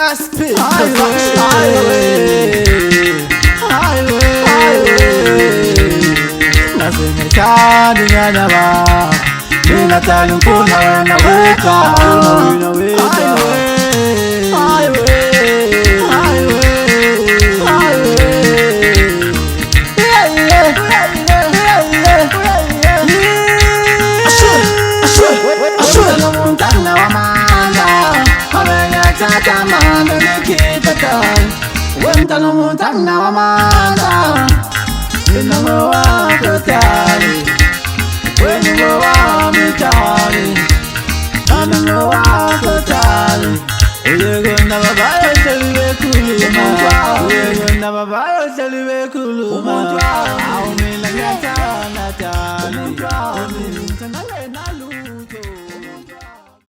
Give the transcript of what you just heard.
SP highway nasemekani nyanyaba ninatalunkuna wenaweka Montana wamanda Amenya tata manda nikitata Wentano Montana wamanda Winamu wakutari Winamu wamitari Winamu wakutari Uyegunda babayo seliwe kuluma Uyegunda babayo seliwe kuluma Aumila nyata natani Umintana le naluto